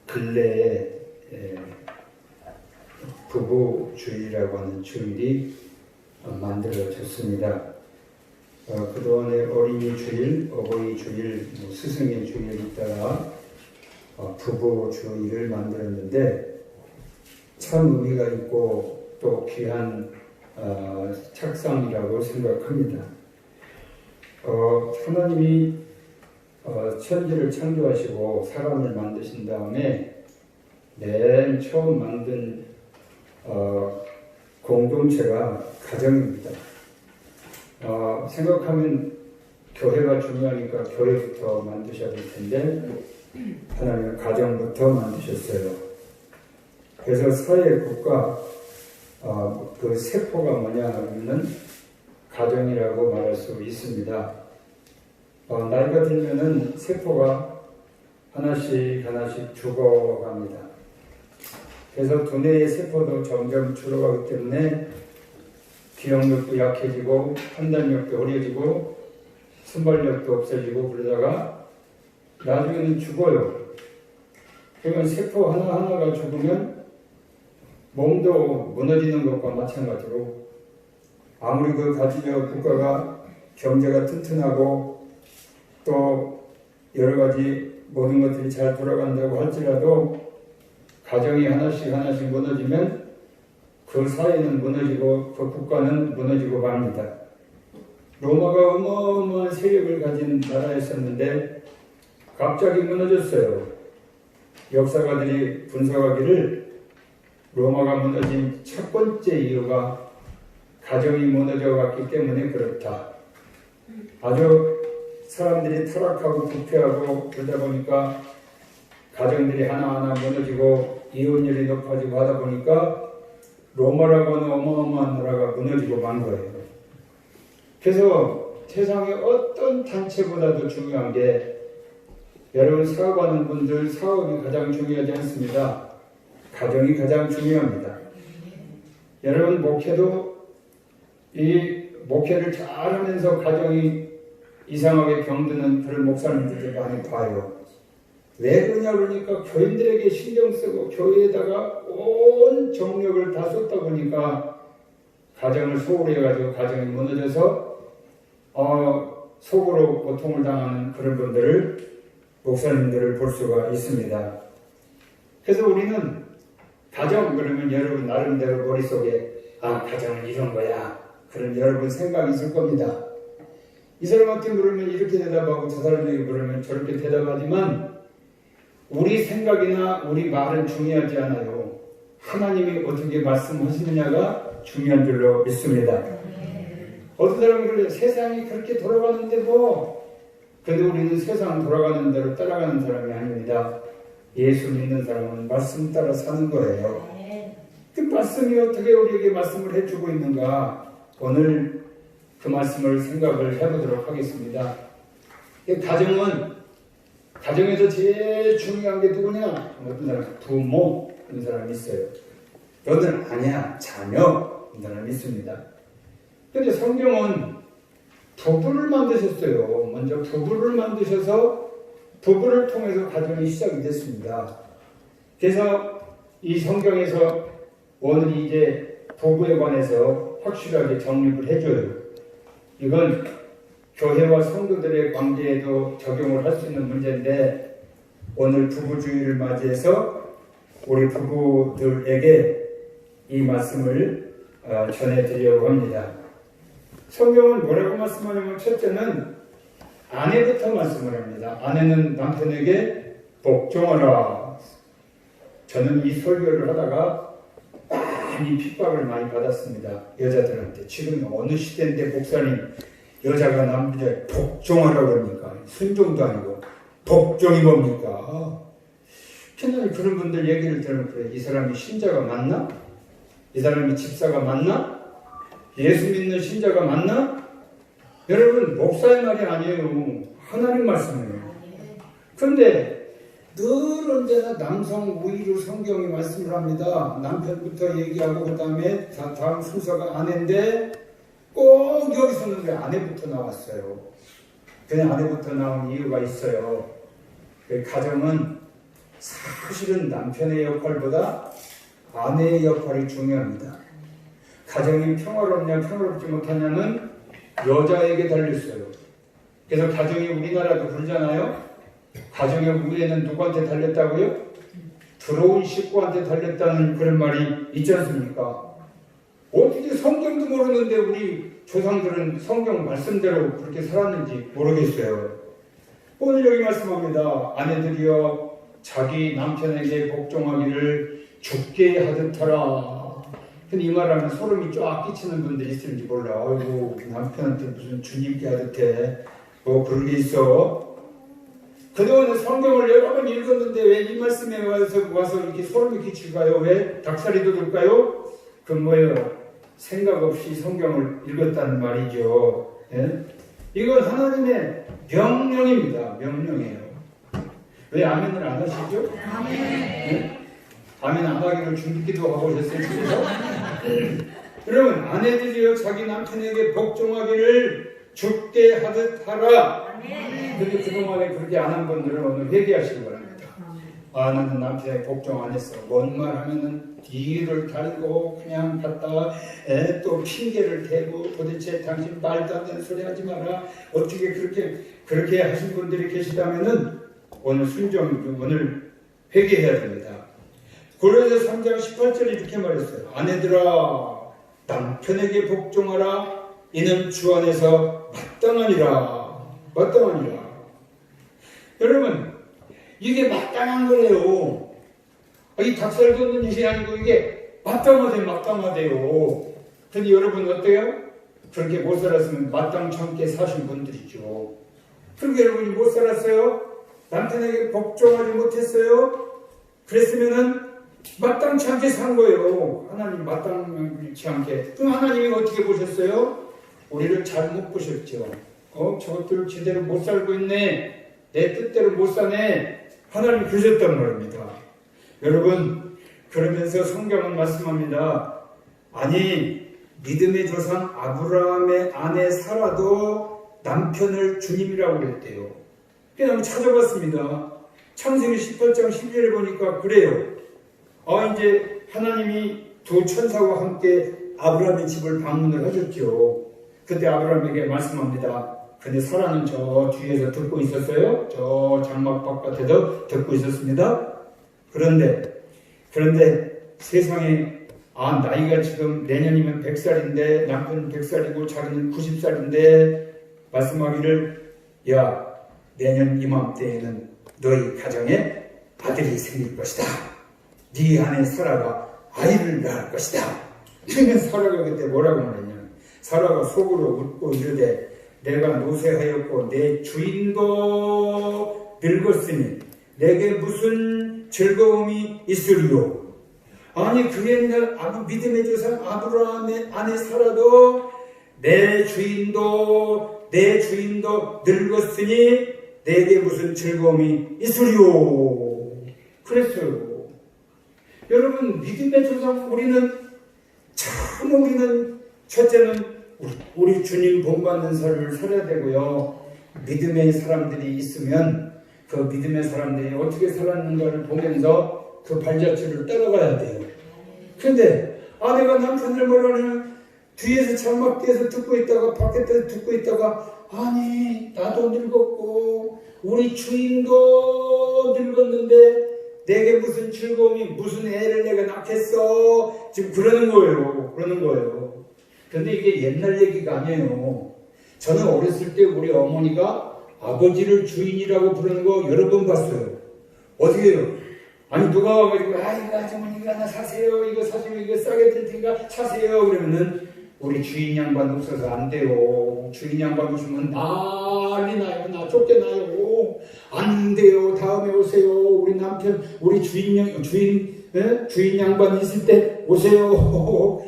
근래에 부부주일이라고 하는 주일이 만들어졌습니다. 그동안에 어린이 주일, 어버이 주일, 스승의 주일 있다가 부부주일을 만들었는데 참 의미가 있고 또 귀한 착상이라고 생각합니다. 하나님이 천지를 창조하시고 사람을 만드신 다음에 맨 처음 만든 공동체가 가정입니다. 생각하면 교회가 중요하니까 교회부터 만드셔야 될 텐데 하나님은 가정부터 만드셨어요. 그래서 사회 국가 그 세포가 뭐냐 하면은 가정이라고 말할 수 있습니다. 나이가 들면은 세포가 하나씩 죽어갑니다. 그래서 두뇌의 세포도 점점 줄어가기 때문에 기억력도 약해지고 판단력도 어려지고 순발력도 없어지고 그러다가 나중에는 죽어요. 그러면 세포 하나하나가 죽으면 몸도 무너지는 것과 마찬가지로 아무리 그 가지저 국가가 경제가 튼튼하고 또 여러 가지 모든 것들이 잘 돌아간다고 할지라도 가정이 하나씩 무너지면 그 사회는 무너지고 그 국가는 무너지고 맙니다. 로마가 어마어마한 세력을 가진 나라였었는데 갑자기 무너졌어요. 역사가들이 분석하기를 로마가 무너진 첫 번째 이유가 가정이 무너져 갔기 때문에 그렇다. 아주 사람들이 타락하고 부패하고 그러다 보니까 가정들이 하나하나 무너지고 이혼율이 높아지고 하다 보니까 로마라고 하는 어마어마한 나라가 무너지고 만 거예요. 그래서 세상의 어떤 단체보다도 중요한 게 여러분 사업하는 분들 사업이 가장 중요하지 않습니다. 가정이 가장 중요합니다. 여러분 목회도 이 목회를 잘하면서 가정이 이상하게 병드는 그런 목사님들도 많이 봐요. 왜 그러냐 그러니까 교인들에게 신경 쓰고 교회에다가 온 정력을 다 쏟다 보니까 가정을 소홀히 해가지고 가정이 무너져서 속으로 고통을 당하는 그런 분들을 목사님들을 볼 수가 있습니다. 그래서 우리는 가정 그러면 여러분 나름대로 머릿속에 가정은 이런 거야 그런 여러분 생각이 있을 겁니다. 이 사람한테 물으면 이렇게 대답하고 저 사람에게 물으면 저렇게 대답하지만 우리 생각이나 우리 말은 중요하지 않아요. 하나님이 어떻게 말씀하시느냐가 중요한 줄로 믿습니다. 어떤 사람이 그래요. 세상이 그렇게 돌아가는데 그런데 우리는 세상 돌아가는 대로 따라가는 사람이 아닙니다. 예수 믿는 사람은 말씀 따라 사는 거예요. 그 말씀이 어떻게 우리에게 말씀을 해주고 있는가 오늘 그 말씀을 생각을 해보도록 하겠습니다. 가정에서 제일 중요한 게 누구냐? 어떤 사람 부모 그런 사람이 있어요. 너는 아니야 자녀 그런 사람이 있습니다. 그런데 성경은 부부를 만드셨어요. 먼저 부부를 만드셔서 부부를 통해서 가정이 시작이 됐습니다. 그래서 이 성경에서 오늘 이제 부부에 관해서 확실하게 정립을 해줘요. 이건 교회와 성도들의 관계에도 적용을 할 수 있는 문제인데 오늘 부부주의를 맞이해서 우리 부부들에게 이 말씀을 전해드리려고 합니다. 성경은 뭐라고 말씀하냐면 첫째는 아내부터 말씀을 합니다. 아내는 남편에게 복종하라. 저는 이 설교를 하다가 많이 핍박을 많이 받았습니다. 여자들한테. 지금 어느 시대인데 목사님 여자가 남자에 복종하라고 그럽니까? 순종도 아니고 복종이 뭡니까? 옛날에 그런 분들 얘기를 들으면 그래. 이 사람이 신자가 맞나? 이 사람이 집사가 맞나? 예수 믿는 신자가 맞나? 여러분 목사의 말이 아니에요. 하나님 말씀이에요. 그런데 늘 언제나 남성 우위로 성경이 말씀을 합니다. 남편부터 얘기하고 그 다음에 다음 순서가 아내인데 꼭 여기서는 왜 아내부터 나왔어요? 그냥 아내부터 나온 이유가 있어요. 가정은 사실은 남편의 역할보다 아내의 역할이 중요합니다. 가정이 평화롭냐 평화롭지 못하냐는 여자에게 달렸어요. 그래서 가정이 우리나라도 그러잖아요. 가정의 우애는 누구한테 달렸다고요? 들어온 식구한테 달렸다는 그런 말이 있지 않습니까? 어떻게 성경도 모르는데 우리 조상들은 성경 말씀대로 그렇게 살았는지 모르겠어요. 오늘 여기 말씀합니다. 아내들이여 자기 남편에게 복종하기를 죽게 하듯 하라. 근데 이 말하면 소름이 쫙 끼치는 분들이 있을지 몰라. 아이고 남편한테 무슨 주님께 하듯해. 뭐 그런 게 있어. 그동안에 성경을 여러 번 읽었는데 왜 이 말씀에 와서 이렇게 소름이 끼칠까요? 왜 닭살이 돋을까요? 그건 뭐예요? 생각 없이 성경을 읽었다는 말이죠. 예? 이건 하나님의 명령입니다. 명령이에요. 왜 아멘을 안 하시죠? 아멘. 예? 아멘 안 하기로 준비기도 하고 오셨어요. 집에서? 여러분 아내들이여 자기 남편에게 복종하기를 죽게 하듯 하라. 근데 그동안에 그렇게 안 한 분들은 오늘 회개하시기 바랍니다. 아 나는 남편에 복종 안 했어. 뭔 말 하면은 뒤를 달고 그냥 갔다가 또 핑계를 대고 도대체 당신 말도 안 되는 소리 하지 마라. 어떻게 그렇게 하신 분들이 계시다면은 오늘 오늘 회개해야 됩니다. 고린도서 3장 18절에 이렇게 말했어요. 아내들아 남편에게 복종하라. 이는 주 안에서 마땅하니라. 마땅하니라. 여러분 이게 마땅한 거예요. 이 닭살 돋는 일이 아니고 이게 마땅하대요. 근데 여러분 어때요? 그렇게 못 살았으면 마땅치 않게 사신 분들이죠. 그렇게 여러분이 못 살았어요? 남편에게 복종하지 못했어요? 그랬으면은 마땅치 않게 산 거예요. 하나님 마땅치 않게. 그럼 하나님이 어떻게 보셨어요? 우리를 잘못 보셨죠. 저것들 제대로 못 살고 있네. 내 뜻대로 못 사네. 하나님 그러셨단 말입니다. 여러분 그러면서 성경은 말씀합니다. 아니 믿음의 조상 아브라함의 아내 사라도 남편을 주님이라고 그랬대요. 그냥 찾아봤습니다. 창세기 18장 12절에 보니까 그래요. 이제 하나님이 두 천사와 함께 아브라함의 집을 방문을 하셨죠. 그때 아브라함에게 말씀합니다. 근데 사라는 저 뒤에서 듣고 있었어요. 저 장막 바깥에도 듣고 있었습니다. 그런데 세상에 나이가 지금 내년이면 100살인데 남편은 100살이고 자기는 90살인데 말씀하기를 야 내년 이맘때에는 너희 가정에 아들이 생길 것이다. 네 아내 사라가 아이를 낳을 것이다. 그러면 사라가 그때 뭐라고 말했냐면 사라가 속으로 웃고 이르되 내가 노쇠하였고 내 주인도 늙었으니 내게 무슨 즐거움이 있으리요. 아니 그 옛날 믿음의 조상 아브라함의 아내 사라도 내 주인도 늙었으니 내게 무슨 즐거움이 있으리요. 그랬어요. 여러분 믿음의 조상 우리는 첫째는 우리 주님 본받는 삶을 살아야 되고요. 믿음의 사람들이 있으면 그 믿음의 사람들이 어떻게 살았는가를 보면서 그 발자취를 따라가야 돼요. 근데 아내가 남편을 뭐라냐면 뒤에서 장막 뒤에서 듣고 있다가 밖에서 듣고 있다가 아니 나도 늙었고 우리 주인도 늙었는데 내게 무슨 즐거움이 무슨 애를 내가 낳겠어 지금 그러는 거예요. 근데 이게 옛날 얘기가 아니에요. 저는 어렸을 때 우리 어머니가 아버지를 주인이라고 부르는 거 여러 번 봤어요. 어떻게 해요? 아니 누가 와가지고 이거 아주머니가 하나 사세요. 이거 사시면 이거 싸게 될 테니까 사세요. 그러면은 우리 주인 양반 없어서 안 돼요. 주인 양반 오시면 난리 나요. 나 쫓겨나요. 안 돼요. 다음에 오세요. 우리 남편 우리 주인 양반 있을 때 오세요.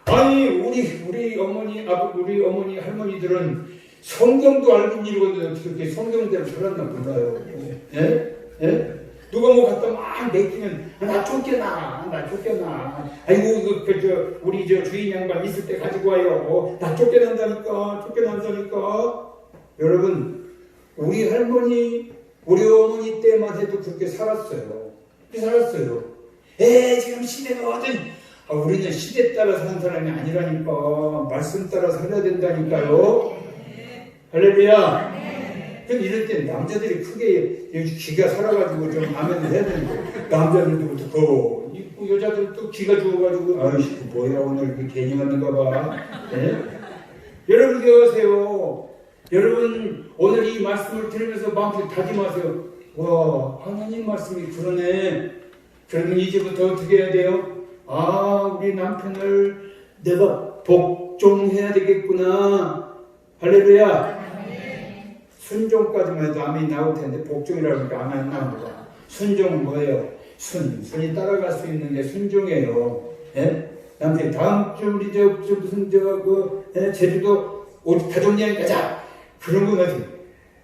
아니 우리 어머니 할머니들은 성경도 알고 읽었는데 어떻게 성경대로 살았나 몰라요. 예? 누가 뭐 갖다 막 내키면 나 쫓겨나. 아이고 우리 주인 양반 있을 때 가지고 와요. 나 쫓겨난다니까. 여러분 우리 할머니 우리 어머니 때만 해도 그렇게 살았어요. 그렇게 살았어요. 지금 시대가 어떤, 우리는 시대 따라 사는 사람이 아니라니까. 말씀 따라 살아야 된다니까요. 할렐루야. 근데 이럴 때 남자들이 크게 기가 살아가지고 좀 아멘을 해야 되는데, 남자들도 더, 여자들도 기가 죽어가지고, 아이씨, 뭐야, 오늘 괜히 왔는가 봐. 네? 여러분 기억하세요. 여러분, 오늘 이 말씀을 들으면서 마음속에 다짐하세요. 와, 하나님 말씀이 그러네. 그러면 이제부터 어떻게 해야 돼요? 우리 남편을 내가 복종해야 되겠구나. 할렐루야. 순종까지만 해도 아멘이 나올 텐데 복종이라고 하니까 아멘이 나옵니다. 순종은 뭐예요? 순이 따라갈 수 있는 게 순종이에요. 예? 남편이 다음 주 우리 제주도 가족여행 가자. 그런 건 어디?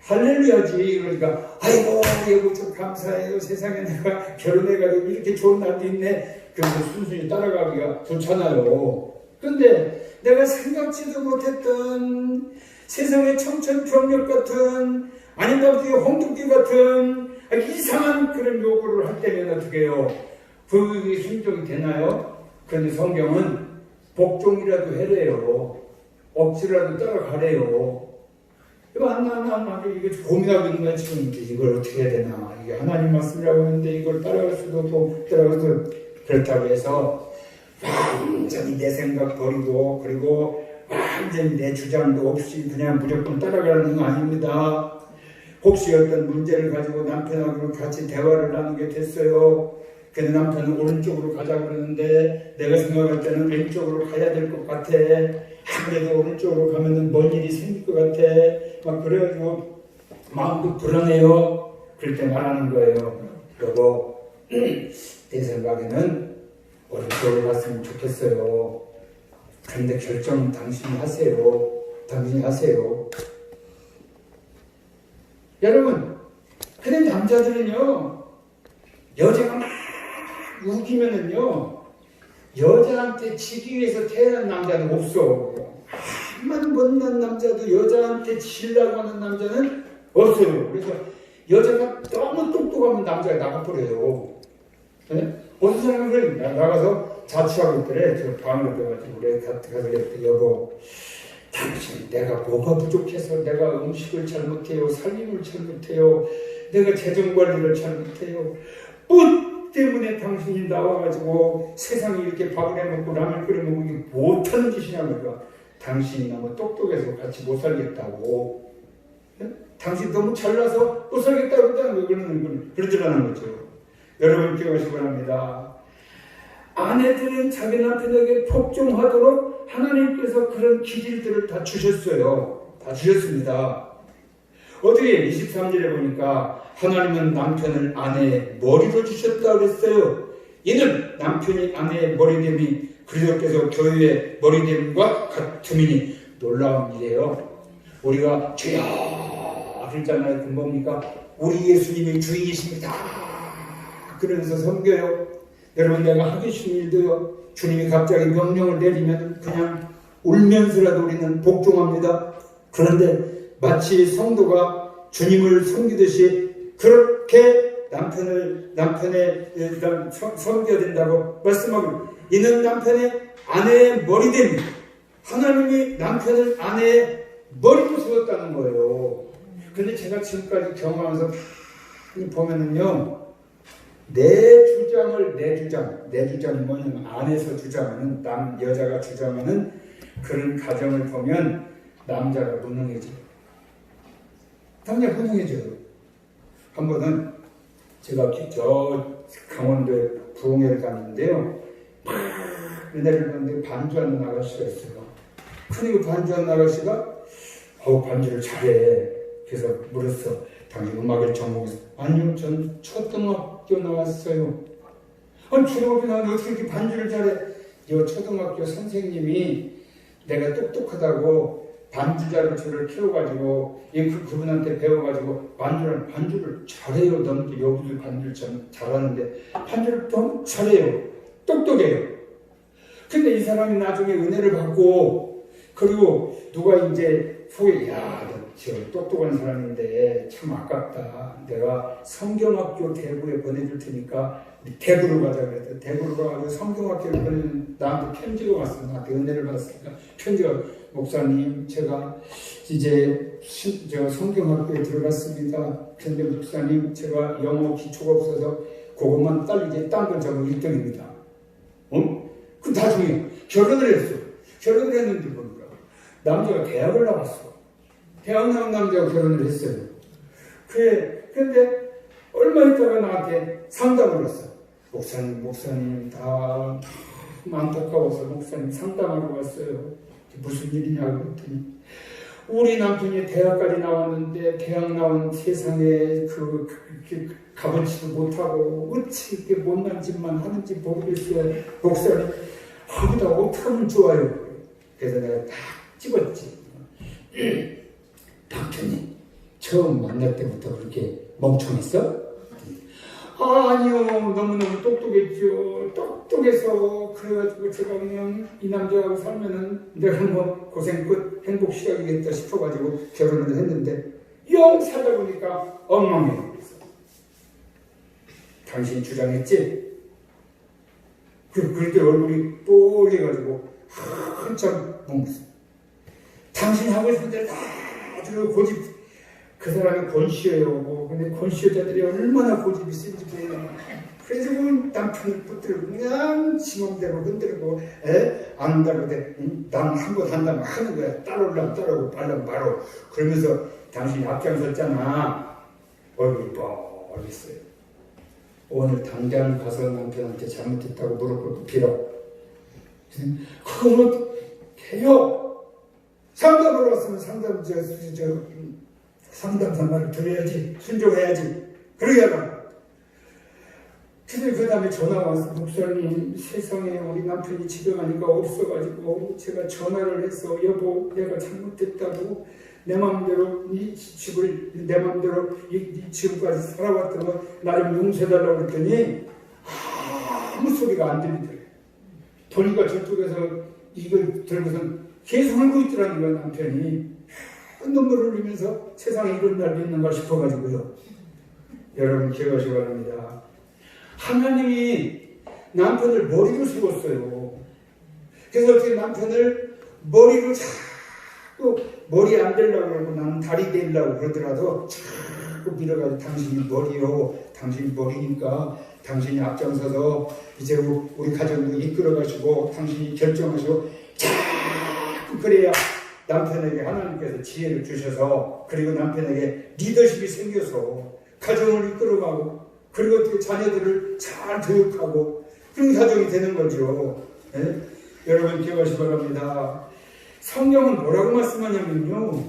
할렐루야지. 그러니까 아이고 여보 좀 감사해요. 세상에 내가 결혼해가지고 이렇게 좋은 날도 있네. 그래서 순순히 따라가기가 좋잖아요. 근데 내가 생각지도 못했던 세상의 청천벽력 같은 아닌가 보다 홍두깨 같은 이상한 그런 요구를 할 때면 어떻게 해요? 그 순종이 되나요? 그런데 성경은 복종이라도 해래요. 억지라도 따라가래요. 이거 이거 고민하고 있는 거야 지금. 이걸 어떻게 해야 되나. 이게 하나님 말씀이라고 하는데 이걸 따라갈 수도 없고 따라갈 수도. 그렇다고 해서 완전히 내 생각 버리고 그리고 완전히 내 주장도 없이 그냥 무조건 따라가는 건 아닙니다. 혹시 어떤 문제를 가지고 남편하고 같이 대화를 나누게 됐어요. 근데 남편은 오른쪽으로 가자고 그러는데 내가 생각할 때는 왼쪽으로 가야 될 것 같아. 아무래도 오른쪽으로 가면은 뭔 일이 생길 것 같아. 막 그래가지고 마음도 불안해요. 그럴 때 말하는 거예요. 여보, 내 생각에는 오른쪽으로 갔으면 좋겠어요. 그런데 결정은 당신이 하세요. 당신이 하세요. 여러분, 근데 남자들은요, 여자가 막 우기면은요, 여자한테 지기 위해서 태어난 남자는 없어. 한만 못난 남자도 여자한테 지려고 하는 남자는 없어요. 그래서 여자가 너무 똑똑하면 남자가 나가버려요. 네? 어떤 사람은 그래, 나가서 자취하고 있더래. 저 방을 빼가지고 그래, 가서 그랬더니 여보, 당신 내가 뭐가 부족해서 내가 음식을 잘못해요, 살림을 잘못해요, 내가 재정관리를 잘못해요. 뭐 때문에 당신이 나와가지고 세상에 이렇게 밥을 해먹고 라면 끓여먹고 이게 못하는 짓이냐고. 당신이 너무 똑똑해서 같이 못 살겠다고. 네? 당신 너무 잘나서 못 살겠다고 그러더라는 거죠. 여러분 기억하시기 바랍니다. 아내들은 자기 남편에게 복종하도록 하나님께서 그런 기질들을 다 주셨어요. 다 주셨습니다. 어떻게 23절에 보니까 하나님은 남편을 아내의 머리로 주셨다고 그랬어요. 이는 남편이 아내의 머리됨이 그리스도께서 교회의 머리됨과 같음이니 놀라운 일이에요. 우리가 주여 그랬잖아요. 그 뭡니까? 우리 예수님이 주인이십니다. 그러면서 섬겨요. 여러분 내가 하기 싫은 일도요. 주님이 갑자기 명령을 내리면 그냥 울면서라도 우리는 복종합니다. 그런데 마치 성도가 주님을 섬기듯이 그렇게 남편의 섬겨야 된다고 말씀하고, 이는 남편의 아내의 머리됨. 하나님이 남편을 아내의 머리로 세웠다는 거예요. 근데 제가 지금까지 경험하면서 보면은요, 내 주장이 뭐냐면 안에서 주장하는 여자가 주장하는 그런 가정을 보면 남자가 무능해져요. 남자가 무능해져요. 한 번은 제가 저 강원도에 부흥회를 갔는데요. 은혜를 받는데 반주하는 아가씨가 있어요. 그리고 반주하는 아가씨가 반주를 잘해. 그래서 물었어. 당신 음악을 전공해서. 아니요, 전 초등학교 나왔어요. 아니, 초등학교 나왔는데 어떻게 이렇게 반주를 잘해? 이 초등학교 선생님이 내가 똑똑하다고 반주자로 저를 키워가지고 그분한테 배워가지고 반주를 잘해요. 너무 여기도 반주를 참 잘하는데 반주를 너무 잘해요. 똑똑해요. 근데 이 사람이 나중에 은혜를 받고 그리고 누가 이제 후에 야, 저 똑똑한 사람인데 참 아깝다. 내가 성경학교 대구에 보내줄 테니까 대구로 가자 그랬다. 대구로 가서 성경학교를 보내는 나한테 편지가 왔어. 나한테 은혜를 받았으니까 편지가 목사님 제가 이제 저 성경학교에 들어갔습니다. 근데 목사님 제가 영어 기초가 없어서 그것만 딸리지 딴 건 저는 1등입니다. 그 나중에 결혼을 했어. 결혼을 했는데 보니까 남자가 대학을 나왔어. 대학 나온 남자가 결혼을 했어요. 그래, 근데 얼마 있다가 나한테 상담을 왔어. 목사님, 다 안타까워서 목사님 상담하러 왔어요. 무슨 일이냐고 그랬더니, 우리 남편이 대학까지 나왔는데, 대학 나온 세상에 가보지도 못하고, 어찌 이렇게 못난 짓만 하는지 모르겠어요. 목사님, 거기다 어떻게 하면 좋아요? 그래서 내가 딱 집었지. 남편이 처음 만날 때부터 그렇게 멍청했어? 아니요, 너무너무 똑똑했죠. 똑똑해서 그래가지고 제가 그냥 이 남자하고 살면은 내가 뭐 고생 끝 행복 시작이겠다 싶어가지고 결혼을 했는데 영 살다 보니까 엉망이었어. 당신이 주장했지? 그때 얼굴이 뽀개가지고 한참 뭉쳤어. 당신이 하고 있는 데를 다 아주 고집, 그 사람이 권시여요. 근데 권시여자들이 얼마나 고집이 센지 보여요. 그래서 남편을 붙들고 그냥 지 맘대로 흔들고 안 한다고 돼. 난 한 번 한다면 하는 거야. 따라오려면 따라오고 말라면 말어. 그러면서 당신이 앞장섰잖아. 얼굴이 뻔했어요. 오늘 당장 가서 남편한테 잘못했다고 무릎 꿇고 빌어. 그거는 해요. 상담으로 왔으면 상담사 말을 들어야지. 순종해야지. 그러야만. 근데 그 다음에 전화가 와서 목사님 세상에 우리 남편이 지병하니까 없어가지고 제가 전화를 해서 여보 내가 잘못했다고 내 마음대로 이 집을 내 마음대로 지금까지 살아왔던 거 나 좀 용서해달라고 그랬더니 아무 소리가 안 들리더래. 보니까 저쪽에서 이걸 들고선 계속 울고 있더라는 거야 남편이. 눈물을 흘리면서 세상에 이런 날도 있는가 싶어가지고요. 여러분 기억하시기 바랍니다. 하나님이 남편을 머리로 세웠어요. 그래서 어떻게 남편을 머리로 자꾸 머리 안 되려고 그러고 나는 다리 되려고 그러더라도 자꾸 밀어가지고 당신이 머리요. 당신이 머리니까 당신이 앞장서서 이제 우리 가정도 이끌어가시고 당신이 결정하시고 자꾸 그래야 남편에게 하나님께서 지혜를 주셔서 그리고 남편에게 리더십이 생겨서 가정을 이끌어가고 그리고 어떻게 자녀들을 잘 교육하고 그런 가정이 되는 거죠. 네? 여러분 기억하시기 바랍니다. 성경은 뭐라고 말씀하냐면요.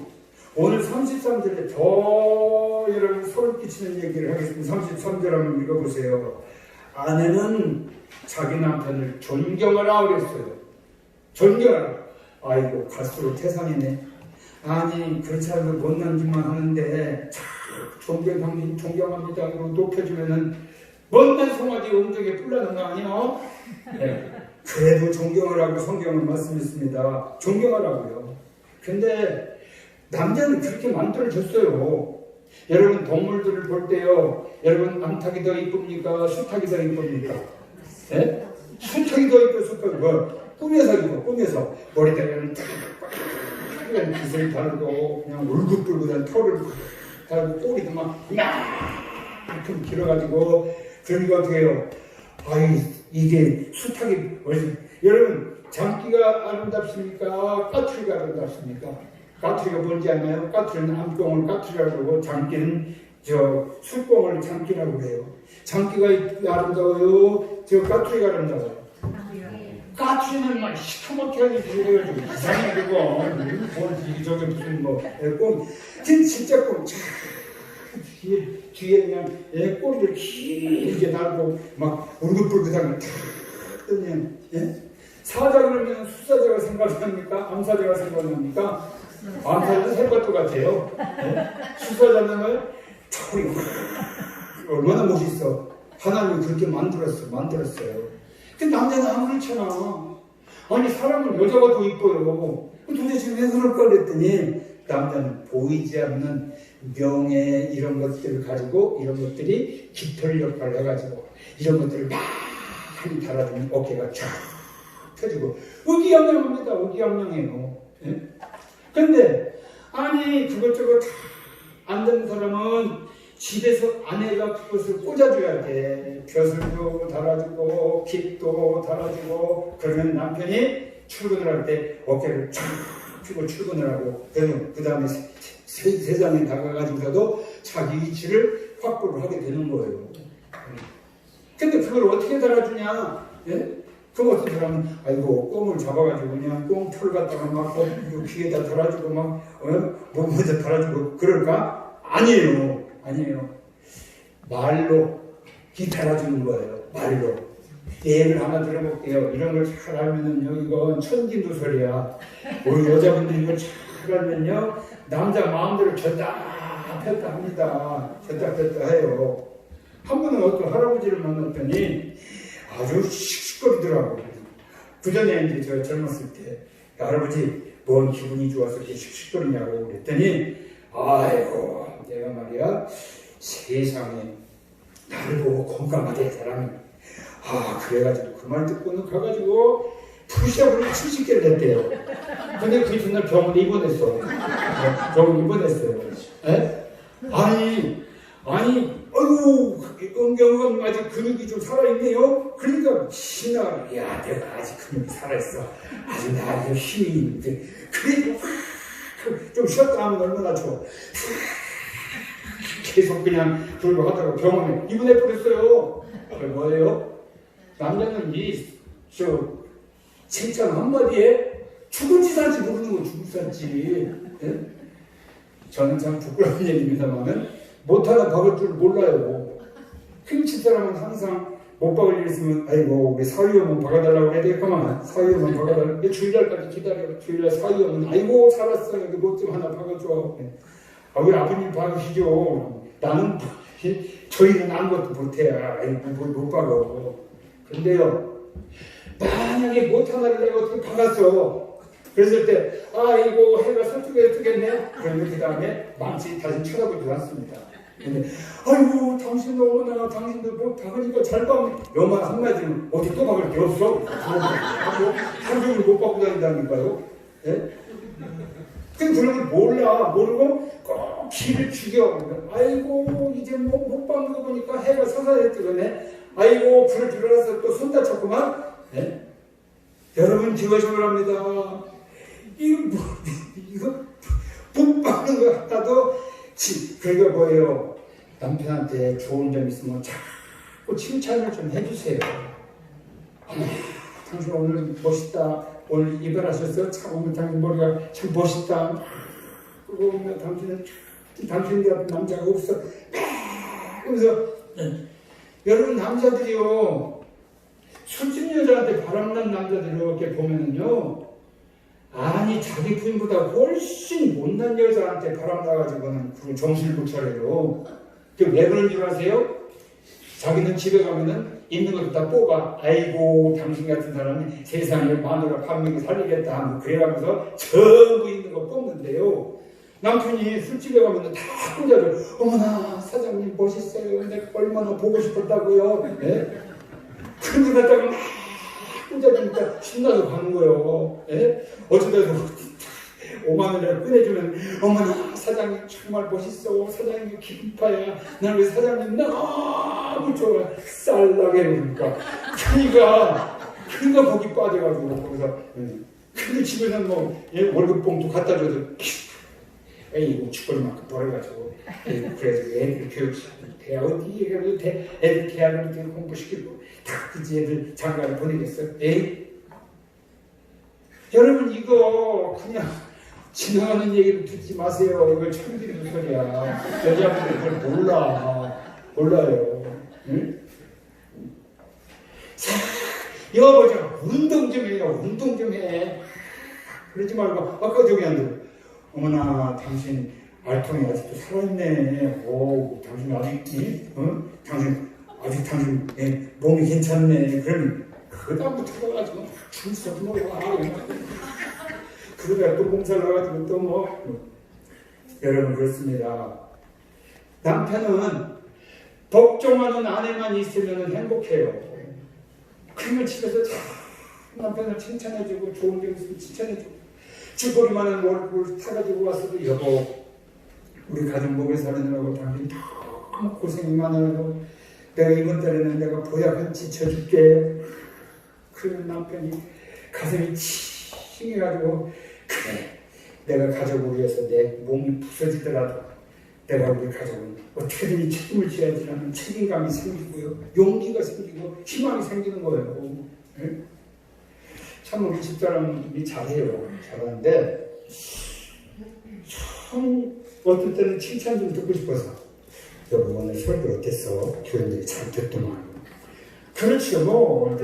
오늘 33절에 더 여러분 소름 끼치는 얘기를 하겠습니다. 33절 한번 읽어보세요. 아내는 자기 남편을 존경하라 그랬어요. 존경하라. 아이고 갈수록 태산이네. 아니 그렇지 않아도 못난 짓만 하는데 존경합니다. 그리고 높여주면은 못난 송아지 엉덩이에 뿔나는 거 아니야? 네. 그래도 존경하라고 성경은 말씀했습니다. 존경하라고요. 근데 남자는 그렇게 만들어졌어요. 여러분 동물들을 볼 때요. 여러분 암탉이 더 이쁩니까? 수탉이 더 이쁩니까? 네? 수탉이 더 이뻐. 수탉이 뭐? 꿈에서 입고 꿈에서 머리대에는 탁 빗을 달고 그냥 울긋불긋한 털을 달고 꼬리도 막 이만큼 길어가지고 그러니까 어떻게 해요? 아이 이게 수탉이 여러분 장기가 아름답습니까? 까투리가 아름답습니까? 까투리가 뭔지 아나요? 까투리는 암꽁을 까투리라고 그러고 장기는 저 술꽁을 장기라고 그래요. 장기가 아름다워요? 저 까투리가 아름다워요? 까투리는 막 시커멓게 해가지고 이상해 그거 저게 무슨 꽁 진짜 꽁 뒤에 그냥 꼬리를 길게 달고 막 울긋불긋하게 탁 그냥 사자 그러면 수사자가 생각납니까? 암사자가 생각납니까? 암사자는 생각도 같아요. 수사자는 털이 얼마나 멋있어. 하나님이 그렇게 만들었어요. 근데 남자는 안 그렇잖아. 아니 사람은 여자가 더 이뻐요. 도대체 왜 그럴까 그랬더니 남자는 보이지 않는 명예 이런 것들을 가지고 이런 것들이 깃털 역할을 해가지고 이런 것들을 많이 달아주면 어깨가 쫙 펴지고 의기양양합니다. 의기양양해요. 예? 근데 아니 그것저것 다 안 되는 사람은 집에서 아내가 그것을 꽂아줘야 돼. 벼슬도 달아주고 깃도 달아주고 그러면 남편이 출근을 할 때 어깨를 쫙 펴고 출근을 하고 그 다음에 세상에 나가가지고서도 자기 위치를 확보를 하게 되는 거예요. 근데 그걸 어떻게 달아주냐? 예? 그럼 어떤 사람은 아이고 꽁을 잡아가지고 그냥 꽁털 갖다가 막 귀에다 달아주고 막 몸에다 달아주고 그럴까? 아니에요. 아니에요. 말로 이 달아주는 거예요. 말로. 예를 하나 들어볼게요. 이런 걸 잘 알면은요, 이건 천진두설이야. 우리 여자분들이 이걸 잘 알면요, 남자 마음대로 졌다 폈다 합니다. 졌다 폈다 해요. 한 번은 어떤 할아버지를 만났더니 아주 씩씩거리더라고. 그 전에 이제 저 젊었을 때 할아버지 뭔 기분이 좋아서 이렇게 씩씩거리냐고 그랬더니 아이고 내가 말이야 세상에 나를 보고 공감하게 사람이 그래가지고 그 말 듣고는 가가지고 푸시업을 70개를 했대요. 근데 그 전날 병원에 입원했어. 병원에 입원했어요. 에? 아니 아이고 은경은 아직 근육이 좀 살아있네요. 그러니까 신나가 야 내가 아직 근육이 살아있어. 아직 나 힘이 있는데 그래도 좀 쉬었다 하면 얼마나 좋아. 계속 그냥 그러고 하다가 병원에 입원해 버렸어요. 그게 뭐예요? 남자는 칭찬 한마디에 죽은지 살지 모르는 건 죽을 살지. 예? 저는 참 부끄러운 얘기입니다만은 못하다 박을 줄 몰라요. 킁칠 사람은 항상 못 박을 일 있으면 아이고 우리 사위어만 박아달라고 해야 되겠구만. 사위어만 박아달라고. 주일날까지 기다려. 주일날 사위어만 아이고 살았어. 여기 못 좀 하나 박아줘. 우리 아버님 박으시죠. 나는 저희는 아무것도 못해야 아이고 못 박아. 근데요 만약에 못하나를 내가 어떻게 박았어. 그랬을 때 아이고 해가 서쪽에 뜨겠네. 그러면 그 다음에 망치 다시 쳐다보지 않습니다. 근데 아이고 당신도 오나 당신도 뭐 박으니까 잘 박네. 요만 한마디는 어디 또 박을 게 없어. 하루 종일 못 박고 다닌다니까요. 예? 근데 그런 걸 몰라. 모르고 꼭 기를 죽여. 아이고 이제 뭐 못 박는 거 보니까 해가 서서히 뜨겠네. 아이고 불을 들어서 또 손 다쳤구만. 네? 여러분 기거심을 합니다. 이거 못 박는 거 같아도 그러니까 뭐예요? 남편한테 좋은 점 있으면 자꾸 칭찬을 좀 해주세요. 당신 오늘 멋있다. 오늘 이별하셨어? 참 오늘 당신 머리가 참 멋있다. 그거 보면 당신 같은 남자가 없어. 그래서 여러분 남자들이요 술집 여자한테 바람난 남자들 이렇게 보면은요 아니 자기 부인보다 훨씬 못난 여자한테 바람나가지고는 그걸 정신을 못 차려요. 왜 그런 줄 아세요? 자기는 집에 가면은 있는 것도 다 뽑아. 아이고 당신 같은 사람이 세상에 마누라 반명이 살리겠다 하고 그래가면서 전부 있는 거 뽑는데요. 남편이 술집에 가면 다 꽂아줘. 어머나 사장님 멋있어요. 내가 얼마나 보고 싶었다고요. 네? 그런 데 갖다가 막 꽂아주니까 신나서 가는 거예요. 네? 어쩌다 5만 원이라도 꺼내주면 어머나 사장님 정말 멋있어. 사장님 기분파야. 나는 왜 사장님 너무 좋아. 쌀나게 그러니까 그러니까 거기 빠져가지고 거기서 근데 집에는 뭐 월급 봉투 갖다 줘도 에이고 축구만큼 벌어가지고 그래서 애들 교육시키고 대학 어디 얘기해도 애들 대학을 이렇게 공부시키고 다 그지 애들 장가를 보내겠어. 에이 여러분 이거 그냥 지나가는 얘기를 듣지 마세요. 이거 천기는 소리야. 여자분들 그걸 몰라요. 응? 자, 여보자 운동 좀 해요. 운동 좀 해. 그러지 말고 아까 저기 안 들어. 어머나 당신 알통이 아직도 살아있네. 오 당신 아직 당신 아직 당신 몸이 괜찮네. 그러면 그 다음부터 가가지고 줄서도 먹어. 그러다가 또 몸살 나가지고 또 뭐 여러분 그렇습니다. 남편은 복종하는 아내만 있으면 행복해요. 그러면 집에서 참 남편을 칭찬해주고 좋은 데 있으면 칭찬해주고 주거리만한 월급을 타가지고 왔어도 여보 우리 가족 먹여 살리느라고 당신 너무 고생이 많아요. 내가 이번 달에는 내가 보약 한 지쳐줄게. 그러면 남편이 가슴이 칭해가지고 그래 내가 가족을 위해서 내 몸이 부서지더라도 내가 우리 가족은 어떻게든 이 책임을 져야지라는 책임감이 생기고요. 용기가 생기고 희망이 생기는 거예요. 네? 참 우리 집사람이 잘해요. 잘하는데 참 어떤 때는 칭찬 좀 듣고 싶어서 여보 오늘 설교 어땠어? 교인들이 잘 듣더만. 그렇죠 뭐.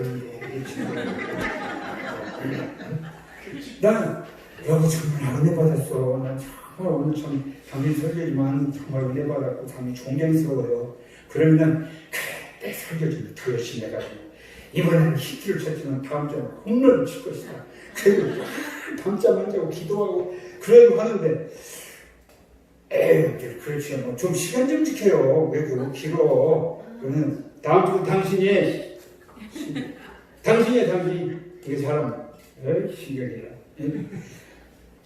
난 여보 정말 은혜 받았어. 난 정말 오늘 참 당신 설교지만 정말 은혜 받았고 당연히 존경스러워요. 그러면은 그래 내 설교 좀 더 열심히 해가지고 이번에는 히트를 쳤지만 다음 주에는 홈런을 칠 것이다. 그리고 밤잠 안 자고 기도하고 그래도 하는데 에이 그렇지 뭐 좀 시간 좀 지켜요. 왜 그거 길어. 그러면 다음 주 당신이 이게 사람 신경이라.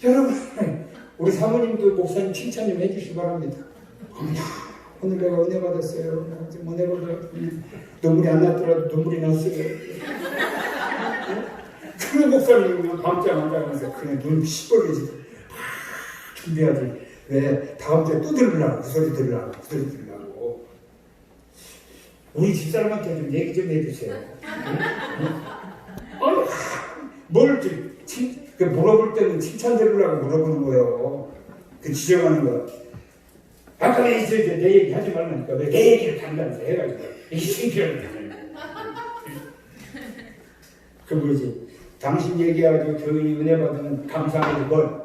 여러분 우리 사모님도 목사님 칭찬 좀 해주시기 바랍니다. 오늘 내가 은혜 받았어요. 은혜 받아 눈물이 안 났더라도 눈물이 났어요. 그런 목사님은 밤잠 안 자면서 그냥 눈 시뻘개지 준비하지. 왜 다음 주에 또 들으려고 그 소리 들으려고. 우리 집사람한테 좀 얘기 좀 해주세요. 뭘 물어볼 때는 칭찬 들으려고 물어보는 거예요. 그 지적하는 거. 아까 이제 내 얘기 하지 말라니까 왜 내 얘기를 한다면서 해가지고 이게 창피하다. 그 뭐지? 당신 얘기하고 교인이 은혜 받으면 감사하는 걸.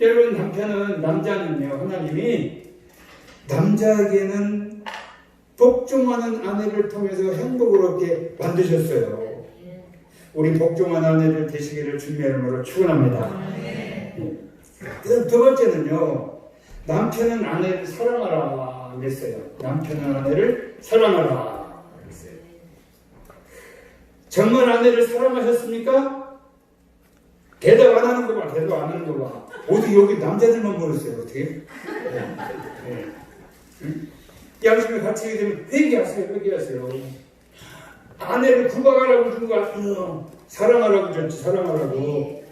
여러분 남편은 남자는요 하나님이 남자에게는 복종하는 아내를 통해서 행복을 얻게 만드셨어요. 우리 복종한 아내를 되시기를 주님의 이름으로 축원합니다. 두 번째는요 남편은 아내를 사랑하라 그랬어요. 남편은 아내를 사랑하라 그랬어요. 정말 아내를 사랑하셨습니까? 대답 안 하는 거 봐. 대답 안 하는 거 봐. 어디 여기 남자들만 모였어요. 어떻게? 양심에 갇히게 되면 회개하세요. 아내를 구박하라고 준 거 아니에요. 사랑하라고 줬지. 사랑하라고.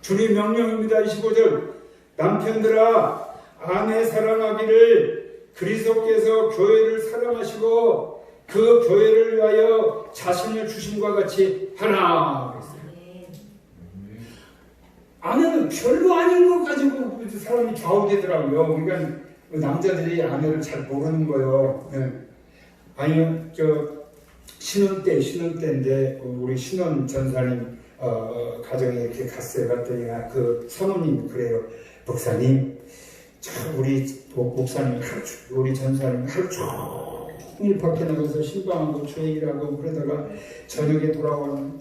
주님 명령입니다. 25절 남편들아 아내 사랑하기를 그리스도께서 교회를 사랑하시고 그 교회를 위하여 자신을 주심과 같이 하라 그랬어요. 아내는 별로 아닌 것 가지고 사람이 좌우되더라고요. 그러니까 남자들이 아내를 잘 모르는 거예요. 아니요, 신혼 때인데 우리 신혼 전사님 가정에 이렇게 갔어요. 갔더니 그 사모님 그래요. 목사님, 우리 목사님 우리 전사님 하루 종일 밖에 나가서 신방하고 주일하고 그러다가 저녁에 돌아올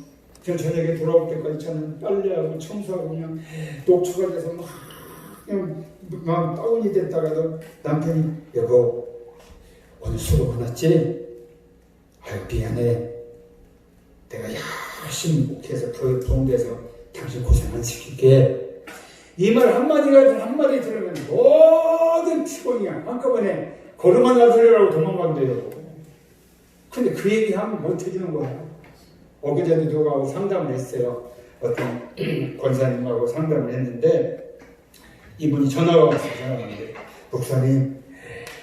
때까지 저는 빨래하고 청소하고 그냥 녹초가 돼서 막 다운이 됐다가도 남편이 여보 오늘 수고 많았지? 아유 미안해. 내가 열심히 목해서 도움돼서 당신 고생 안 시킬게. 이 말 한마디 들으면 모든 피곤이 한꺼번에 걸음 하나 들으라고 도망간대요. 근데 그 얘기하면 못 해주는 거야. 엊그제도 누구하고 상담을 했어요. 어떤 권사님하고 상담을 했는데 이분이 전화가 왔는데 목사님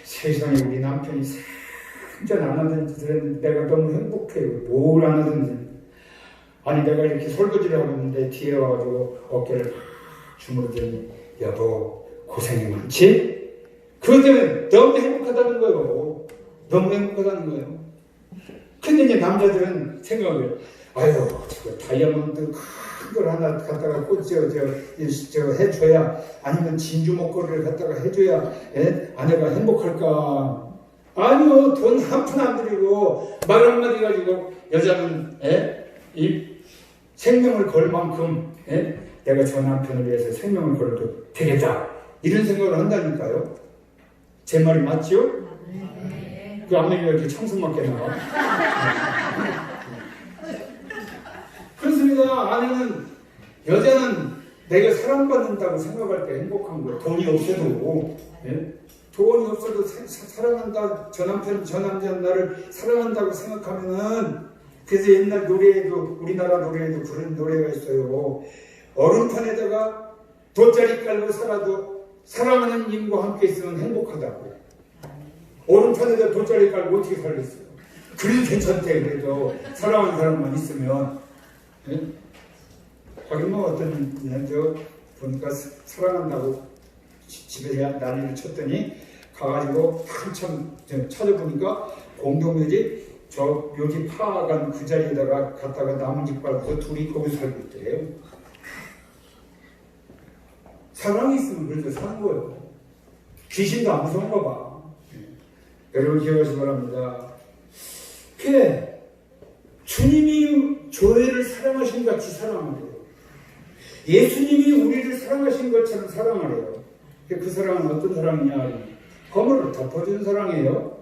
세상에 우리 남편이 생전 안 하던 짓을 했는데 내가 너무 행복해요. 뭘 안 하든지. 아니 내가 이렇게 설거지를 하고 있는데 뒤에 와가지고 어깨를 주무르더니 여보 고생이 많지? 그것 때문에 너무 행복하다는 거예요. 너무 행복하다는 거예요. 근데 이제 남자들은 생각을 아유 저거 다이아몬드 큰 걸 하나 갖다가 해줘야 아니면 진주 목걸이를 갖다가 해줘야 아내가 행복할까? 아니요 돈 한 푼 안 들이고 말 한마디 가지고 여자는 이 생명을 걸 만큼 예? 내가 저 남편을 위해서 생명을 걸어도 되겠다. 이런 생각을 한다니까요. 제 말이 맞죠? 그 아내가 이렇게 청승맞게 나와. 그렇습니다. 아내는, 여자는 내가 사랑받는다고 생각할 때 행복한 거예요. 돈이 없어도. 예? 돈이 없어도 사랑한다. 저 남편, 저 남자는 나를 사랑한다고 생각하면은, 그래서 옛날 노래에도, 우리나라 노래에도 그런 노래가 있어요. 얼음판에다가 돗자리 깔고 살아도 사랑하는 님과 함께 있으면 행복하다고. 얼음판에다 돗자리 깔고 어떻게 살겠어요? 그래도 괜찮대. 그래도 사랑하는 사람만 있으면. 예? 하긴 뭐 어떤 저 보니까 사랑한다고 집에서 난리를 쳤더니 가가지고 한참 찾아보니까 공동묘지 저 묘지 파간 그 자리에다가 갔다가 나뭇잎 밟고 둘이 거기 살고 있대요. 사랑이 있으면 그렇게 사는 거예요. 귀신도 안 무서운가 봐. 여러분 기억하시기 바랍니다. 그래, 주님이 교회를 사랑하신 같이 사랑하래요. 예수님이 우리를 사랑하신 것처럼 사랑하래요. 그 사랑은 어떤 사랑이냐? 허물을 덮어주는 사랑이에요.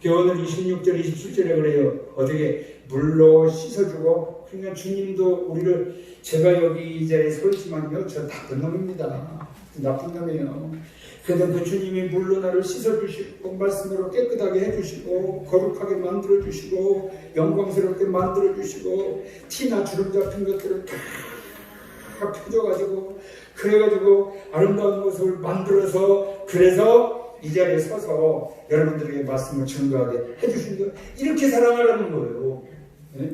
오늘 26절, 27절에 그래요. 어떻게 물로 씻어주고, 그러니까 주님도 우리를, 제가 여기 이 자리에 서 있지만요, 저 나쁜 놈입니다. 나쁜 놈이에요. 그런데 그 주님이 물로 나를 씻어주시고, 말씀으로 깨끗하게 해주시고, 거룩하게 만들어주시고, 영광스럽게 만들어주시고, 티나 주름 잡힌 것들을 다 펴줘가지고, 그래가지고 아름다운 모습을 만들어서, 그래서 이 자리에 서서 여러분들에게 말씀을 증거하게 해주신 거예요. 이렇게 사랑하라는 거예요. 네?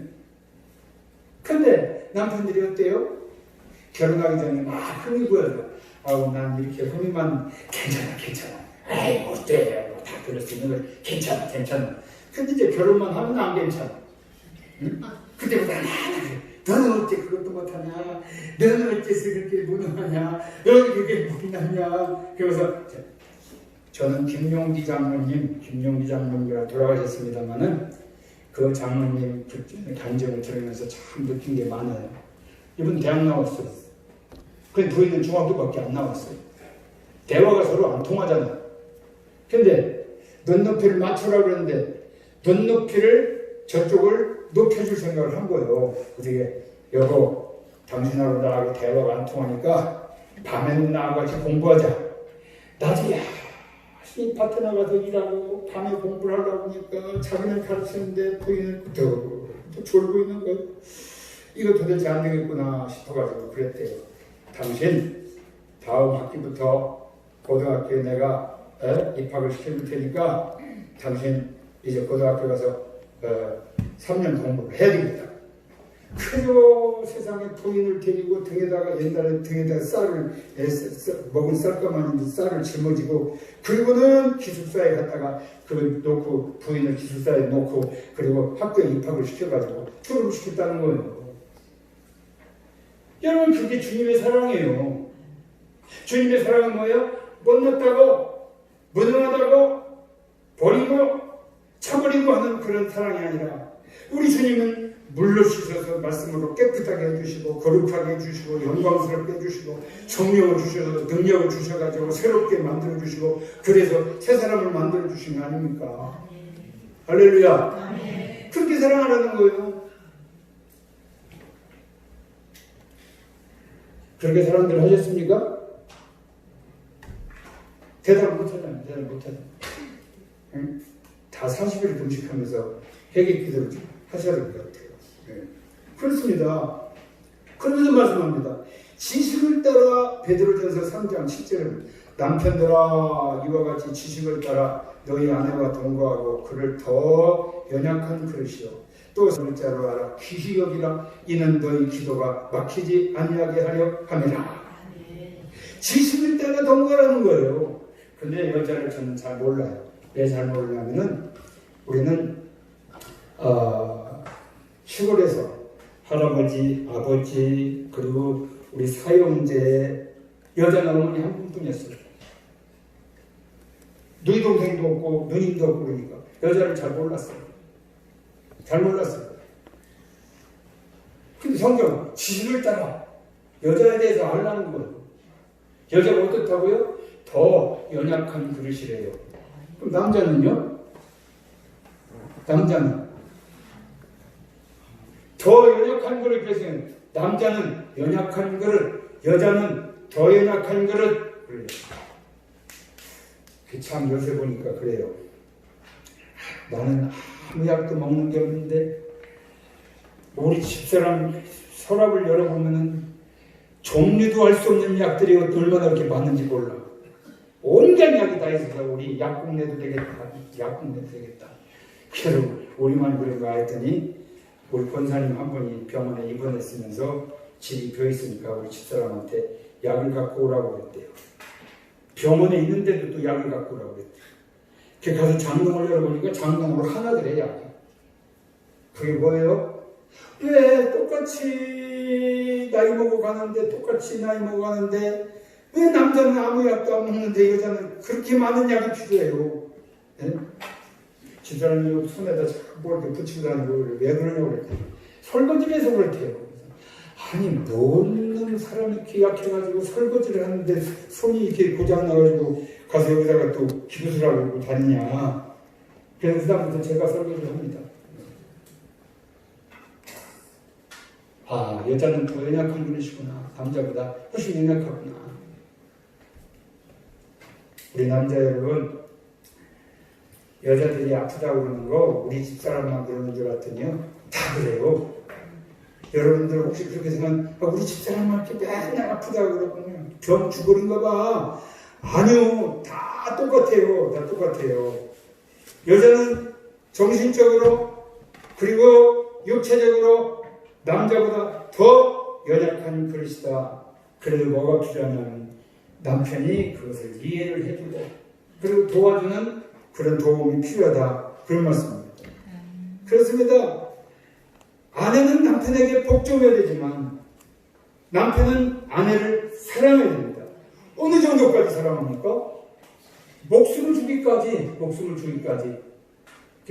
근데 남편들이 어때요? 결혼하기 전에 막 흥이 보여요. 아우, 난 이렇게 흥이만 괜찮아. 에이, 어때? 다 그럴 수 있는 걸 괜찮아. 근데 이제 결혼만 하면 안 괜찮아. 응? 그때부터 너는 어째 그것도 못하냐? 너는 어째서 그렇게 무능하냐? 너는 그렇게 못났냐? 그래서 저는 김용기 장로님이라 돌아가셨습니다만은 그 장로님 간증을 들으면서 참 느낀 게 많아요. 이분 대학 나왔어요. 그 부인은 중학교밖에 안 나왔어요. 대화가 서로 안 통하잖아요. 근데 눈높이를 맞추라 그러는데 눈높이를 저쪽을 높여줄 생각을 한 거예요. 어떻게 여보, 당신하고 나하고 대화가 안 통하니까 밤에는 나하고 같이 공부하자. 낮에야 이 파트너가 더 일하고 밤에 공부를 하려고 하니까 자기는 가르치는데 부인은 또 졸고 있는 거. 이거 도대체 안 되겠구나 싶어가지고 그랬대요. 당신 다음 학기부터 고등학교에 내가 입학을 시켜줄 테니까 당신 이제 고등학교 가서 3년 공부를 해야 되겠다. 그리고 세상에 부인을 데리고 등에다가 옛날에 등에다가 쌀을 먹은 쌀가마니 쌀을 짊어지고 그리고는 기숙사에 갔다가 그 놓고 부인을 기숙사에 놓고 그리고 학교에 입학을 시켜가지고 졸업을 시켰다는 거예요. 여러분 그게 주님의 사랑이에요. 주님의 사랑은 뭐예요? 못났다고 무능하다고 버리고 차버리고 하는 그런 사랑이 아니라 우리 주님은 물로 씻어서 말씀으로 깨끗하게 해주시고 거룩하게 해주시고 영광스럽게 해주시고 성령을 주셔서 능력을 주셔가지고 새롭게 만들어주시고 그래서 새 사람을 만들어주신 거 아닙니까? 할렐루야. 그렇게 사랑하라는 거예요. 그렇게 사랑들 하셨습니까? 대답 못하잖아요. 응? 다 40일 금식하면서 회개 기도를 하셔야 될 것 같아요. 네. 그렇습니다. 그러면서 말씀합니다. 지식을 따라 베드로전서 3장 7절은 남편들아 이와 같이 지식을 따라 너희 아내와 동거하고 그를 더 연약한 그릇이요 또 자로 알아 귀히 여기라 이는 너희 기도가 막히지 아니하게 하려 함이라. 지식을 따라 동거하는 거예요. 근데 여자를 저는 잘 몰라요. 왜 잘 모르냐면은 우리는 시골에서 할아버지, 아버지 그리고 우리 사형제 여자 어머니 한 분뿐이었어요. 누이 동생도 없고 누님도 없고 그러니까 여자를 잘 몰랐어요. 근데 성경 지식을 따라 여자에 대해서 알라는 거예요. 여자가 어떻다고요? 더 연약한 그릇이래요. 그럼 남자는요? 남자는 더 연약한 그릇. 그래서 남자는 연약한 그릇, 여자는 더 연약한 그릇. 그래요. 참 요새 보니까 그래요. 나는 아무 약도 먹는 게 없는데 우리 집사람 서랍을 열어보면은 종류도 알 수 없는 약들이 얼마나 이렇게 많은지 몰라. 온갖 약이 다 있어서 우리 약국 내도 되겠다. 약국 내도 되겠다. 그래서 우리만 그런가 했더니 우리 권사님 한 분이 병원에 입원했으면서 집이 비어있으니까 우리 집사람한테 약을 갖고 오라고 그랬대요. 병원에 있는데도 또 약을 갖고 오라고 그랬대요. 그 가서 장롱을 열어보니까 장롱으로 하나더래 약이. 그게 뭐예요? 왜 똑같이 나이 먹어가는데 왜 남자는 아무 약도 안 먹는데 여자는 그렇게 많은 약이 필요해요? 네? 집사람이 손에다 자꾸 이렇게 붙이고 다니고 왜 그러냐고 그랬더니 설거지를 해서 그랬대요. 아니 뭔 사람이 이렇게 약해가지고 설거지를 하는데 손이 이렇게 고장나가지고 가서 여기다가 또 기부술 하고 다니냐. 그래서 그다음부터 제가 설거지를 합니다. 아, 여자는 더 연약한 분이시구나. 남자보다 훨씬 연약하구나. 우리 남자 여러분, 여자들이 아프다고 그러는 거 우리 집사람만 그러는 줄 알았더니요, 다 그래요. 여러분들 혹시 그렇게 생각하면 우리 집사람만 이렇게 맨날 아프다고 그러거든요. 병 죽으는가 봐. 아니요, 다 똑같아요. 다 똑같아요. 여자는 정신적으로 그리고 육체적으로 남자보다 더 연약한 그릇이다. 그래도 뭐가 필요하냐면 남편이 그것을 이해를 해주고 그리고 도와주는 그런 도움이 필요하다. 그런 말씀입니다. 그렇습니다. 아내는 남편에게 복종해야 되지만 남편은 아내를 사랑해야 됩니다. 어느 정도까지 사랑합니까? 목숨을 주기까지.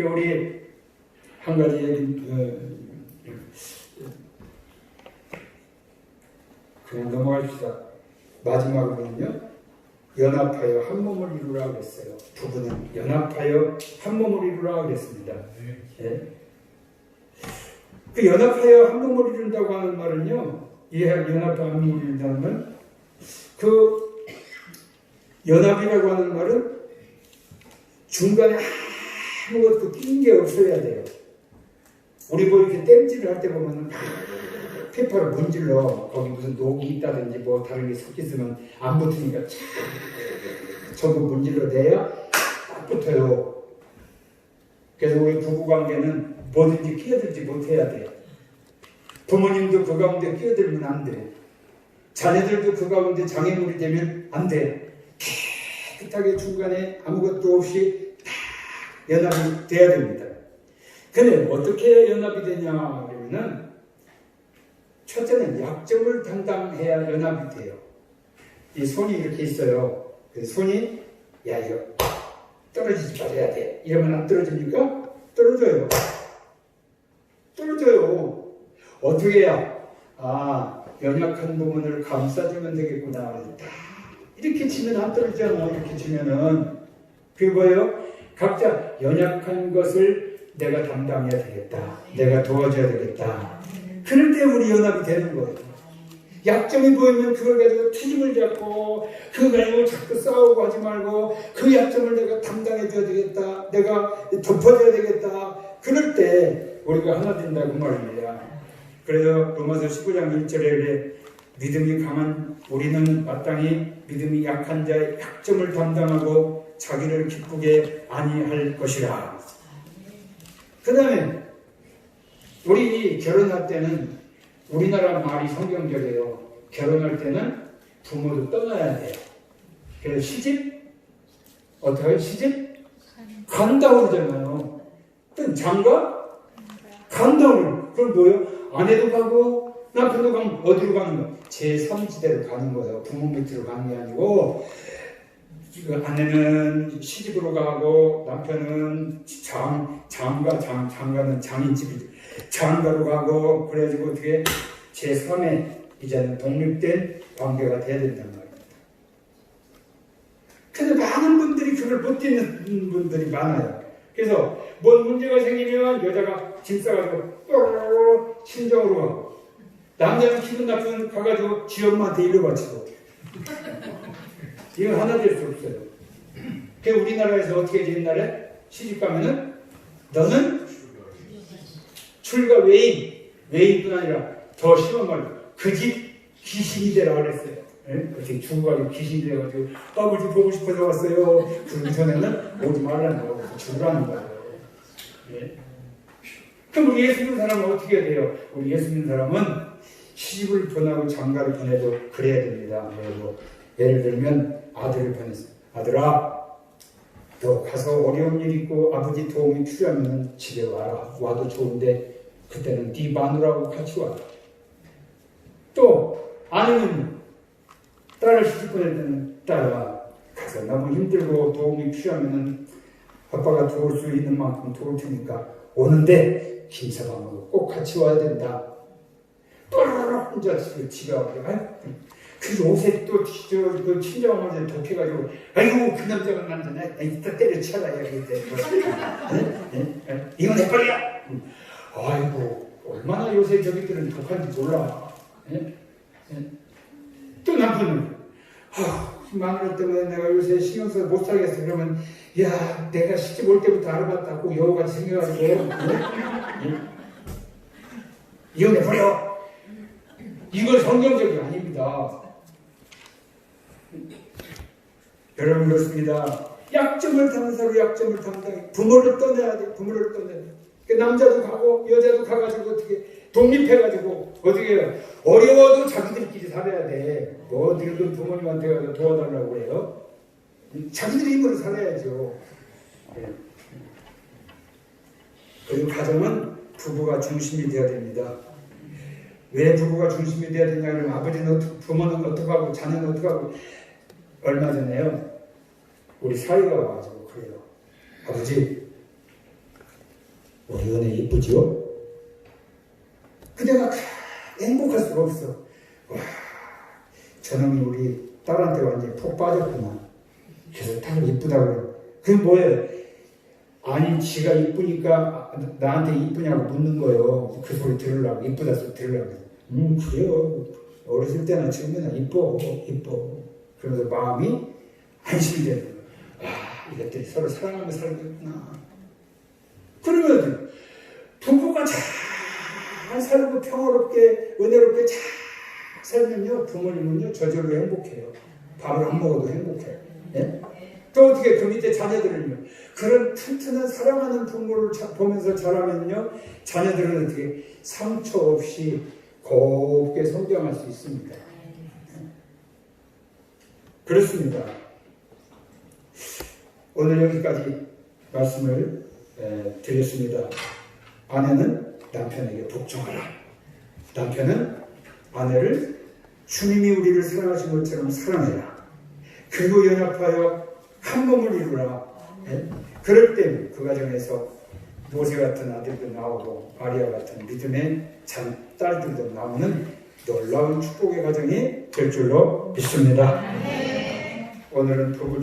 우리 한 가지 얘기 그냥 넘어갑시다. 마지막으로는요, 연합하여 한 몸을 이루라 그랬어요. 부부는 연합하여 한 몸을 이루라 그랬습니다. 예? 그 연합하여 한 몸을 이룬다고 하는 말은요, 연합하여 한 몸을 이룬다는 말, 그 연합이라고 하는 말은 중간에 아무것도 낀 게 없어야 돼요. 우리 뭐 이렇게 땜질을 할 때 보면은 페퍼를 문질러 거기 무슨 녹이 있다든지 뭐 다른 게 섞여 있으면 안 붙으니까 전부 문질러 내야 딱 붙어요. 그래서 우리 부부관계는 뭐든지 끼어들지 못해야 돼. 부모님도 그 가운데 끼어들면 안 돼. 자녀들도 그 가운데 장애물이 되면 안 돼. 깨끗하게 중간에 아무것도 없이 다 연합이 돼야 됩니다. 근데 어떻게 연합이 되냐 그러면은 첫째는 약점을 담당해야 연합이 돼요. 이 손이 이렇게 있어요. 그 손이 야 이거 떨어지지 말아야 돼. 이러면 안 떨어집니까? 떨어져요. 어떻게 해야? 아, 연약한 부분을 감싸주면 되겠구나. 이렇게 치면 안 떨어지잖아. 이렇게 치면은 그게 뭐예요? 각자 연약한 것을 내가 담당해야 되겠다. 내가 도와줘야 되겠다. 그럴 때 우리 연합이 되는 거예요. 약점이 보이면 그걸 가지고 투집을 잡고 그거 가지고 자꾸 싸우고 하지 말고 그 약점을 내가 담당해줘야 되겠다. 내가 덮어줘야 되겠다. 그럴 때 우리가 하나 된다고 말입니다. 그래서 로마서 19장 1절에 그래 믿음이 강한 우리는 마땅히 믿음이 약한 자의 약점을 담당하고 자기를 기쁘게 아니할 것이라. 그 다음에 우리 결혼할 때는 우리나라 말이 성경적이에요. 결혼할 때는 부모도 떠나야 돼요. 그래서 시집 어떻게 해요? 시집 간다고 그러잖아요. 또 장가 간다고. 그럼 뭐예요? 아내도 가고 남편도 가면 어디로 가는 거예요? 제3지대로 가는 거예요. 부모 밑으로 가는 게 아니고 아내는 시집으로 가고 남편은 장가는 장인집이죠. 장가로 가고 그래가지고 어떻게 제3의 이제는 독립된 관계가 돼야 된단 말입니다. 근데 많은 분들이 그걸 못 듣는 분들이 많아요. 그래서 뭔 문제가 생기면 여자가 짐 싸가지고 뽀로로 친정으로 가고, 남자는 기분 나쁘면 가가지고 지 엄마한테 일러 바치고. 이건 하나 될 수 없어요. 그 우리나라에서 어떻게 돼? 옛날에 시집 가면은 너는 출가 외인뿐 아니라 더 심한 말로 그 집 귀신이 되라 그랬어요. 그렇게 죽어가지고 귀신이 돼가지고 아버지 보고 싶어서 왔어요. 그러기 전에는 오지 말라는 거고 죽으라는 거예요. 예? 그럼 우리 예수 믿는 사람은 어떻게 해야 돼요? 우리 예수 믿는 사람은 시집을 보내고 장가를 보내도 그래야 됩니다. 뭐 예를 들면 아들을 보냈어요. 아들아, 너 가서 어려운 일 있고 아버지 도움이 필요하면 집에 와라. 와도 좋은데 그때는 네 마누라하고 같이 와라. 또 아니면 딸을 시집 보낼 때는 딸아, 가서 너무 힘들고 도움이 필요하면 아빠가 도울 수 있는 만큼 도울 테니까 오는데 김서방하고 꼭 같이 와야 된다. 또르르 혼자 집에 와서 그 요새 또 그 친정엄마한테 독해가지고 아이고 그 남자가 남자네 이따 때려쳐라 그랬대. 이건 내 빨리야. 아이고 얼마나 요새 저기들은 독한지 몰라. 또 남편은 마누라 때문에 내가 요새 신경 써서 못 살겠어. 그러면 야 내가 시집 올 때부터 알아봤다고 여우같이 생겨가지고 이혼해버려. 이건 성경적이 아닙니다. 여러분 그렇습니다. 약점을 타는 사람 약점을 타는 부모를 떠내야 돼. 부모를 떠내야 돼. 남자도 가고 여자도 가가지고 어떻게 독립해가지고 어떻게 해요? 어려워도 자기들끼리 살아야 돼. 뭐 어디든 부모님한테 가서 도와달라고 해요. 자기들의 힘으로 살아야죠. 그리고 가정은 부부가 중심이 되어야 됩니다. 왜 부부가 중심이 되어야 되냐면 아버지는 부모는 어떻게 하고 자녀는 어떻게 하고. 얼마 전에요 우리 사위가 와가지고 그래요. 아버지 우리 은혜 이쁘지요? 근데 막 행복할 수가 없어. 와 저놈이 우리 딸한테 완전히 푹 빠졌구나. 그래서 딸 이쁘다고 그래. 그게 뭐예요? 아니 지가 이쁘니까 나한테 이쁘냐고 묻는 거예요. 그 소리 들으려고 이쁘다 소리 들으려고. 그래요. 어렸을 때나 지금이나 이뻐. 그러면서 마음이 안심이 되는 거예요. 이것들이 서로 사랑하며 살고 있구나. 그러면 부부가 잘 살고 평화롭게 은혜롭게 잘 살면요 부모님은요 저절로 행복해요. 밥을 안 먹어도 행복해요. 예? 또 어떻게 그 밑에 자녀들은요 그런 튼튼한 사랑하는 부모를 보면서 자라면요 자녀들은 어떻게 상처 없이 곱게 성장할 수 있습니다. 그렇습니다. 오늘 여기까지 말씀을 드렸습니다. 아내는 남편에게 복종하라. 남편은 아내를 주님이 우리를 사랑하신 것처럼 사랑해라. 그리고 연합하여 한 몸을 이루라. 그럴 때 그 가정에서 모세 같은 아들도 나오고 마리아 같은 믿음의 딸들도 나오는 놀라운 축복의 가정이 될 줄로 믿습니다. 오늘은 부부